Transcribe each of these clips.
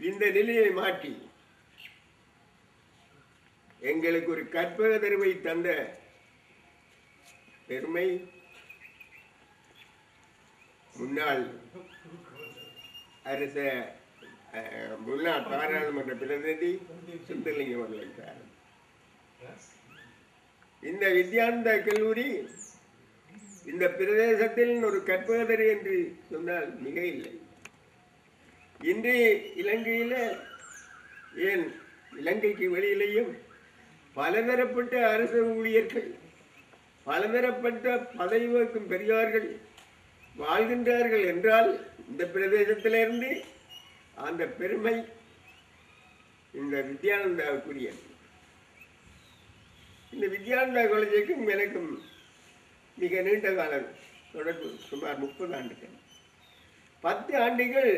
இந்த நிலையை மாற்றி எங்களுக்கு ஒரு கற்பக தருவை தந்த பெருமை முன்னாள் அரச முன்னாள் பாராளுமன்ற பிரதிநிதி சுந்தரலிங்கம் அவர்கள் சார். இந்த வித்யானந்தா கல்லூரி இந்த பிரதேசத்தில் ஒரு கற்பகதரி என்று சொன்னால் மிக இல்லை. இன்று இலங்கையில, ஏன் இலங்கைக்கு வெளியிலேயும் பலதரப்பட்ட அரசு ஊழியர்கள், பலதரப்பட்ட பதவி வகிக்கும் பெரியார்கள் வாழ்கின்றார்கள் என்றால் இந்த பிரதேசத்திலிருந்து அந்த பெருமை இந்த வித்யானந்தாவுக்குரியது. இந்த வித்யானந்தா காலேஜுக்கும் எனக்கும் மிக நீண்ட காலம் தொடர்பு, சுமார் 30 ஆண்டுகள். 10 ஆண்டுகள்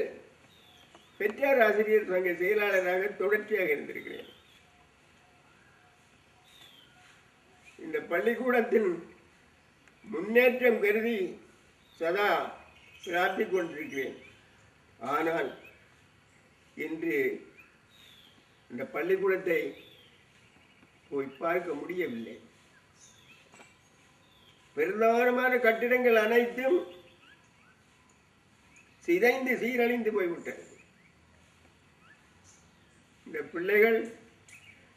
பெற்றார் ஆசிரியர் சங்க செயலாளராக தொடர்ச்சியாக இருந்திருக்கிறேன். இந்த பள்ளிக்கூடத்தின் முன்னேற்றம் கருதி சதா பிரார்த்திக் கொண்டிருக்கிறேன். ஆனால் இன்று இந்த பள்ளிக்கூடத்தை போய் பார்க்க முடியவில்லை. பிரதானமான கட்டிடங்கள் அனைத்தும் சிதைந்து சீரழிந்து போய்விட்டது. இந்த பிள்ளைகள்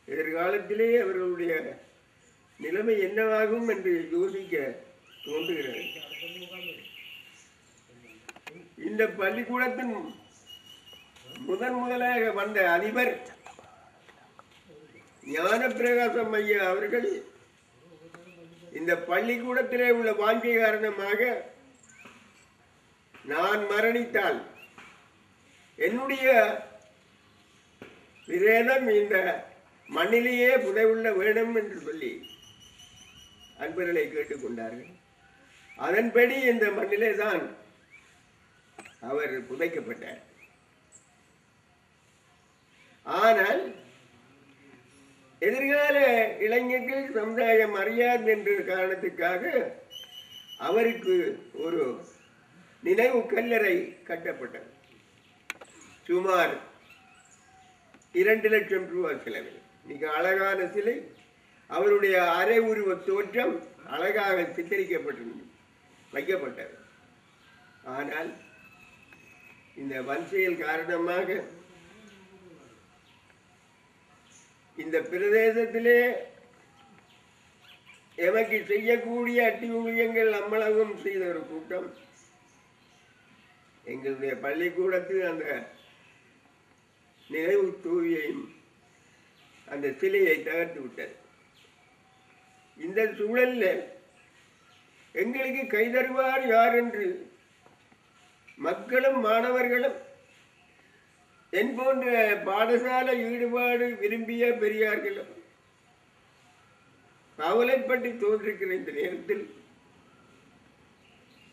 எதிர்காலத்திலே அவர்களுடைய நிலைமை என்னவாகும் என்று யோசிக்க தோன்றுகிறது. இந்த பள்ளிக்கூடத்தின் முதலாக வந்த அதிபர் ஞானப்பிரகாசம் ஐயா அவர்கள் இந்த பள்ளிக்கூடத்திலே உள்ள வாழ்க்கை காரணமாக நான் மரணித்தால் என்னுடைய விரேதம் இந்த மண்ணிலேயே புதைவுள்ள வேண்டும் என்று சொல்லி அன்பர்களை கேட்டுக்கொண்டார்கள். அதன்படி இந்த மண்ணிலே தான் அவர் புதைக்கப்பட்டார். ஆனால் எதிர்கால இளைஞர்கள் சமுதாயம் அறியாது என்ற காரணத்துக்காக அவருக்கு ஒரு நினைவு கல்லறை கட்டப்பட்டது. சுமார் 2 லட்சம் ரூபாய் செலவில் மிக அழகான சிலை, அவருடைய அரை உருவ தோற்றம் அழகாக சித்தரிக்கப்பட்டு வைக்கப்பட்டது. ஆனால் இந்த வன்செயல் காரணமாக இந்த பிரதேசத்திலே எமக்கு செய்யக்கூடிய அட்டி ஊழியங்கள் அம்மளவும் செய்த ஒரு கூட்டம் எங்களுடைய பள்ளிக்கூடத்தில் அந்த நினைவு தூவியையும் அந்த சிலையை தகர்த்து விட்டது. இந்த சூழலில் எங்களுக்கு கைதருவார் யார் என்று மக்களும் மாணவர்களும் என் போன்ற பாடசாலை ஈடுபாடு விரும்பிய பெரியார்களும் கவலைப்பட்டு தோன்றிருக்கிற இந்த நேரத்தில்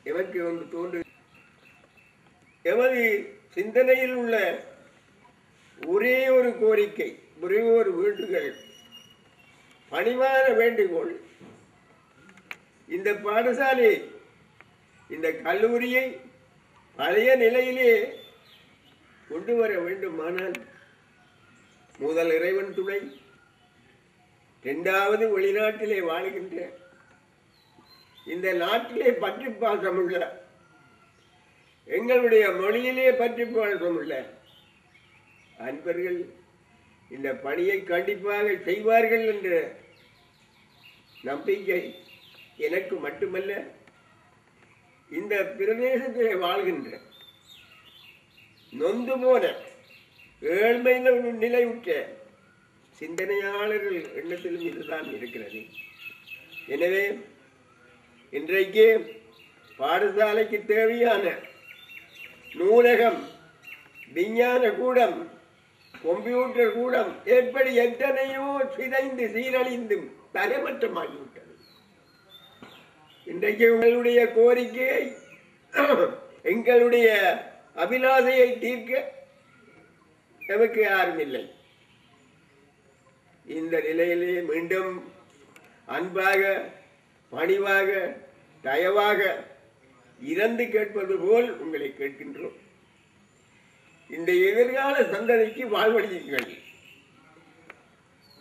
எமக்கு ஒன்று தோன்று, எமது சிந்தனையில் உள்ள ஒரே ஒரு கோரிக்கை, ஒரே ஒரு வேண்டுகோள், பணிவான வேண்டுகோள், இந்த பாடசாலை, இந்த கல்லூரியை பழைய நிலையிலே கொண்டு வர வேண்டுமானால் முதல் இறைவன் துணை, 2வது வெளிநாட்டிலே வாழ்கின்ற இந்த நாட்டிலே பற்றி பாசமுள்ள, எங்களுடைய மொழியிலே பற்றி பாசமுள்ள அன்பர்கள் இந்த பணியை கண்டிப்பாக செய்வார்கள் என்ற நம்பிக்கை எனக்கு மட்டுமல்ல, இந்த பிரதேசத்திலே வாழ்கின்ற நொந்து போன ஏழ்மை நிலையுற்ற சிந்தனையாளர்கள் எண்ணத்திலும் இதுதான் இருக்கிறது. எனவே இன்றைக்கு பாடசாலைக்கு தேவையான நூலகம், விஞ்ஞான கூடம், கம்ப்யூட்டர் கூடம் எப்படி எத்தனையோ சிதைந்து சீரழிந்தும் தரமற்றமாகிவிட்டது. இன்றைக்கு உங்களுடைய கோரிக்கையை, எங்களுடைய அபிலாசையை தீர்க்க நமக்கு யாரும் இல்லை. இந்த நிலையிலே மீண்டும் அன்பாக, பணிவாக, தயவாக இறந்து கேட்பது போல் உங்களை கேட்கின்றோம். இந்த எதிர்கால சந்ததிக்கு வாழ்வழியுங்கள்.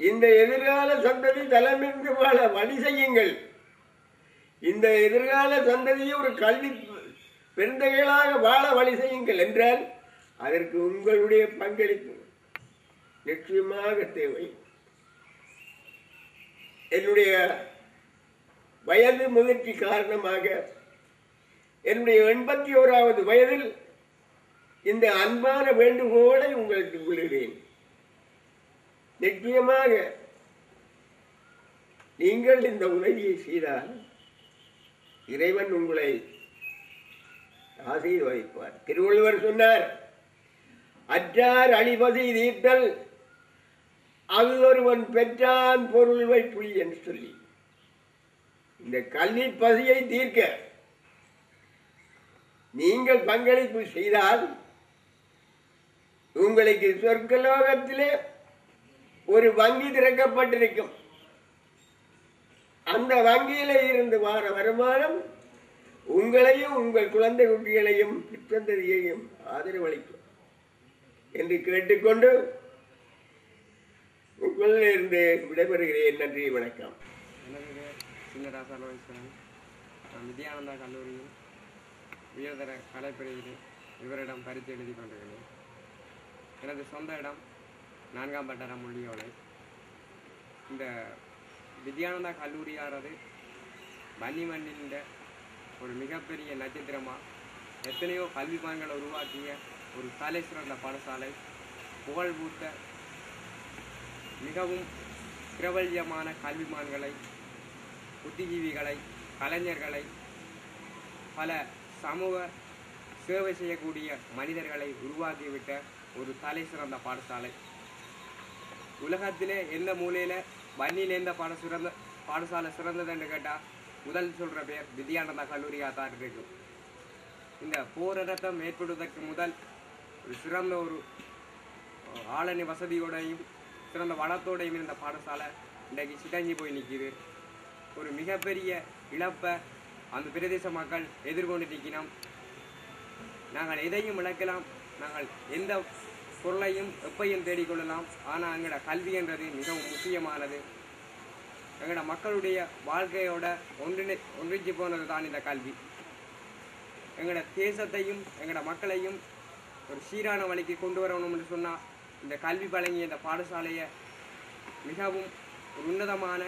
இந்த எதிர்கால சந்ததி தலைமிருந்து வாழ வழி செய்யுங்கள். இந்த எதிர்கால சந்ததியை ஒரு கல்வி பெருந்தகைகளாக வாழ வழி செய்யுங்கள் என்றால் அதற்கு உங்களுடைய பங்களிப்பு நிச்சயமாக தேவை. என்னுடைய வயது முதிர்ச்சி காரணமாக என்னுடைய 81வது வயதில் இந்த அன்பான வேண்டுகோளை உங்களுக்கு விடுகிறேன். நிச்சயமாக நீங்கள் இந்த உதவியை செய்தால் இறைவன் உங்களை ஆசீர்வதிப்பார். திருவள்ளுவர் சொன்னார், அற்றார் அழிபதி தீர்த்தல் அது ஒருவன் பெற்றான் பொருள் வைப்புளி என்று சொல்லி, இந்த கல்வி பசியை தீர்க்க நீங்கள் பங்களிப்பு செய்தால் உங்களுக்கு சொர்க்கலோகத்திலே ஒரு வங்கி திறக்கப்பட்டிருக்கும். அந்த வங்கியில இருந்து வார வருமானம் உங்களையும் உங்கள் குழந்தை குட்டிகளையும் பித்தந்ததியையும் ஆதரவளிக்கும் என்று கேட்டுக்கொண்டு உங்களிலிருந்து விடைபெறுகிறேன். நன்றி, வணக்கம். வித்யானந்தா கல்லூரியில் உயர்தர கலைப்பிரிவில் இவரிடம் பரிசு எழுதி கொண்டிருக்கிறேன். எனது சொந்த இடம் 4ஆம் வட்டாரம் முள்ளியோலை. இந்த வித்யானந்தா கல்லூரியானது வன்னி மண்ணின் ஒரு மிகப்பெரிய நட்சத்திரமாக எத்தனையோ கல்விமான்களை உருவாக்கிய ஒரு தலை சிறந்த பாடசாலை, புகழ்பூத்த மிகவும் பிரபல்யமான கல்விமான்களை, புத்திஜீவிகளை, கலைஞர்களை, பல சமூக சேவை செய்யக்கூடிய மனிதர்களை உருவாக்கிவிட்ட ஒரு தலை சிறந்த பாடசாலை. உலகத்திலே எந்த மூலையில் வன்னியில் எந்த பாடசாலை சிறந்தது என்று கேட்டால் முதல் சொல்கிற பேர் வித்யானந்தா கல்லூரியாக தான் இருக்கும். இந்த போராட்டம் ஏற்படுவதற்கு முதல் ஒரு சிறந்த ஒரு ஆளணி வசதியோடையும் சிறந்த வளத்தோடையும் இருந்த பாடசாலை இன்றைக்கு சிதங்கி போய் நிற்கிது. ஒரு மிகப்பெரிய இழப்பை அந்த பிரதேச மக்கள் எதிர்கொண்டு நிற்கிறோம். நாங்கள் எதையும் இழக்கலாம், நாங்கள் எந்த பொருளையும் எப்பையும் தேடிக்கொள்ளலாம். ஆனால் எங்களோட கல்வி என்றது மிகவும் முக்கியமானது. எங்களோட மக்களுடைய வாழ்க்கையோட ஒன்றிச்சு போனது தான் இந்த கல்வி. எங்களோட தேசத்தையும் எங்களோட மக்களையும் ஒரு சீரான வழிக்கு கொண்டு வரணும்னு சொன்னால் இந்த கல்வி வழங்கிய இந்த பாடசாலையை மிகவும் ஒரு உன்னதமான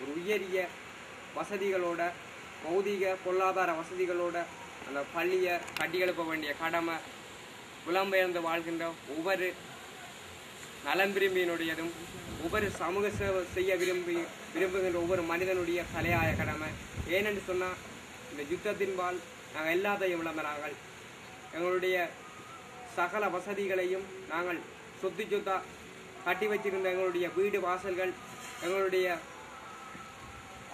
ஒரு உயரிய வசதிகளோட, பௌதிக பொருளாதார வசதிகளோட அந்த பள்ளியை கட்டியெழுப்ப வேண்டிய கடமை புலம்பெயர்ந்து வாழ்கின்ற ஒவ்வொரு நலன் விரும்பியினுடையதும், ஒவ்வொரு சமூக சேவை செய்ய விரும்புகின்ற ஒவ்வொரு மனிதனுடைய தலையாய கடமை. ஏனென்று சொன்னால் இந்த யுத்தத்தின்பால் நாங்கள் எல்லாத்தையும் இழந்த நாங்கள் எங்களுடைய சகல வசதிகளையும் நாங்கள் சொத்தா கட்டி வச்சிருந்த எங்களுடைய வீடு வாசல்கள், எங்களுடைய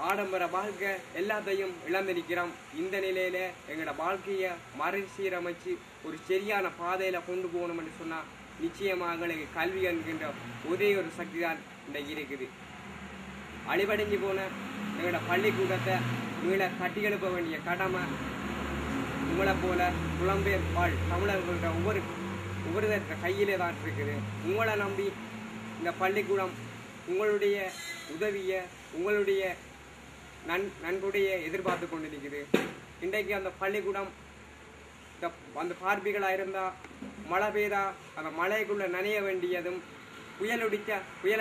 ஆடம்பர வாழ்க்கை எல்லாத்தையும் இழந்திருக்கிறோம். இந்த நிலையில எங்களோட வாழ்க்கையை மறுசீரமைச்சு ஒரு சரியான பாதையில கொண்டு போகணும் என்று சொன்னால் நிச்சயமாக எங்களுக்கு கல்வி என்கின்ற ஒரே ஒரு சக்தி தான் இன்றைக்கு இருக்குது. அழிவடைஞ்சு போன எங்களோட பள்ளிக்கூடத்தை மீள கட்டி எழுப்ப வேண்டிய கடமை உங்களை போல புலம்பெயர் வாழ் தமிழர்கள ஒவ்வொருத்தர கையிலே தான் இருக்குது. உங்களை நம்பி இந்த பள்ளிக்கூடம் உங்களுடைய உதவியை, உங்களுடைய நன்கொடைய எதிர்பார்த்து கொண்டு நிற்குது. இன்றைக்கு அந்த பள்ளிக்கூடம் அந்த பார்ப்பிகளாக இருந்தால் மழை பெய்தா அந்த மழைக்குள்ளே நனைய வேண்டியதும், புயல்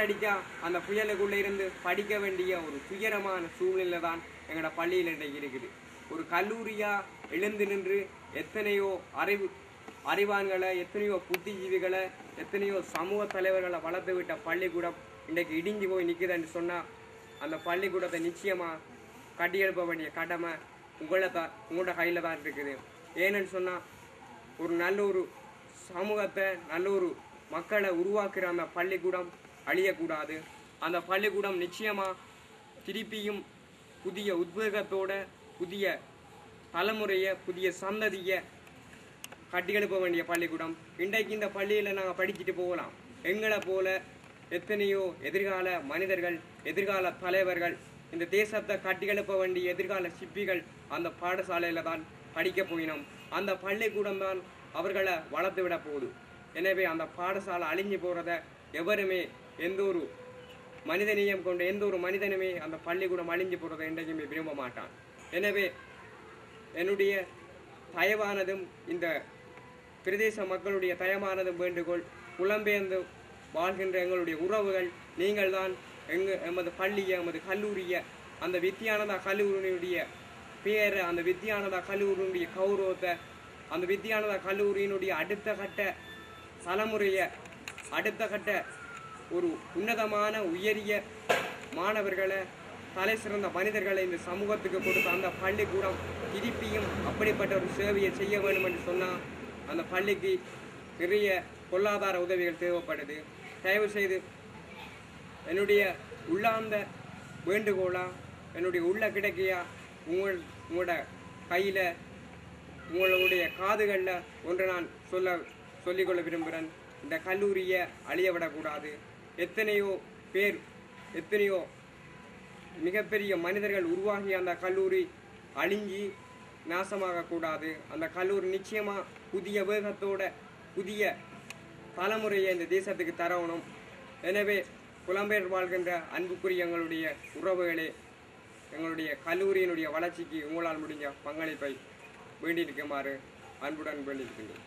அடித்தா அந்த புயலுக்குள்ளே இருந்து படிக்க வேண்டிய ஒரு துயரமான சூழ்நிலை தான் எங்களோட பள்ளியில் இன்றைக்கு இருக்குது. ஒரு கல்லூரியாக எழுந்து நின்று எத்தனையோ அறிவான்களை, எத்தனையோ புத்திஜீவிகளை, எத்தனையோ சமூக தலைவர்களை வளர்த்து விட்ட பள்ளிக்கூடம் இன்றைக்கு இடிஞ்சு போய் நிற்குதுன்னு சொன்னால் அந்த பள்ளிக்கூடத்தை நிச்சயமாக கட்டியெழுப்ப வேண்டிய கடமை உங்களோட கையில் தான் இருக்குது. ஏன்னு சொன்னால் ஒரு நல்ல ஒரு சமூகத்தை, நல்ல ஒரு மக்களை உருவாக்குற அந்த பள்ளிக்கூடம் அழியக்கூடாது. அந்த பள்ளிக்கூடம் நிச்சயமாக திருப்பியும் புதிய உத்வேகத்தோட புதிய தலைமுறையை, புதிய சந்ததியை கட்டியெழுப்ப வேண்டிய பள்ளிக்கூடம். இன்றைக்கு இந்த பள்ளியில் நாங்கள் படிச்சுட்டு போகலாம். எங்களை போல எத்தனையோ எதிர்கால மனிதர்கள், எதிர்கால தலைவர்கள், இந்த தேசத்தை கட்டியெழுப்ப வேண்டிய எதிர்கால சிற்பிகள் அந்த பாடசாலையில் தான் படிக்க போயினோம். அந்த பள்ளிக்கூடம் தான் அவர்களை வளர்த்து விட போகுது. எனவே அந்த பாடசாலை அழிஞ்சு போகிறத எவருமே எந்த ஒரு மனிதநேயம் கொண்ட எந்த ஒரு மனிதனுமே அந்த பள்ளிக்கூடம் அழிஞ்சு போகிறத என்றைக்குமே விரும்ப மாட்டான். எனவே என்னுடைய தயவானதும் இந்த பிரதேச மக்களுடைய தயவானதும் வேண்டுகோள், புலம்பெயர்ந்து வாழ்கின்ற எங்களுடைய உறவுகள் நீங்கள் தான் எமது பள்ளியை எமது கல்லூரியை அந்த வித்யானந்தா கல்லூரியினுடைய பேரை, அந்த வித்யானந்தா கல்லூரியினுடைய கௌரவத்தை, அந்த வித்யானந்தா கல்லூரியினுடைய அடுத்த கட்ட தலைமுறையை, அடுத்த கட்ட ஒரு உன்னதமான உயரிய மாணவர்களை, தலை சிறந்த மனிதர்களை இந்த சமூகத்துக்கு கொடுத்த அந்த பள்ளிக்கூடம் திருப்பியும் அப்படிப்பட்ட ஒரு சேவையை செய்ய வேண்டும் என்று சொன்னால் அந்த பள்ளிக்கு நிறைய பொருளாதார உதவிகள் தேவைப்படுது. தயவு செய்து என்னுடைய உள்ளார்ந்த வேண்டுகோளா, என்னுடைய உள்ள கிடைக்கையா உங்களோட கையில் உங்களுடைய காதுகளில் ஒன்று நான் சொல்லிக்கொள்ள விரும்புகிறேன். இந்த கல்லூரியை அழிய விடக்கூடாது. எத்தனையோ பேர், எத்தனையோ மிகப்பெரிய மனிதர்கள் உருவாகி அந்த கல்லூரி அழிஞ்சி நாசமாகக்கூடாது. அந்த கல்லூரி நிச்சயமாக புதிய வேகத்தோட புதிய தலைமுறையை இந்த தேசத்துக்கு தரணும். எனவே புலம்பெயர் வாழ்கின்ற அன்புக்குரிய எங்களுடைய உறவுகளே, எங்களுடைய கல்லூரியினுடைய வளர்ச்சிக்கு உங்களால் முடிஞ்ச பங்களிப்பை வேண்டியிருக்குமாறு அன்புடன் வேண்டியிருக்கின்றேன்.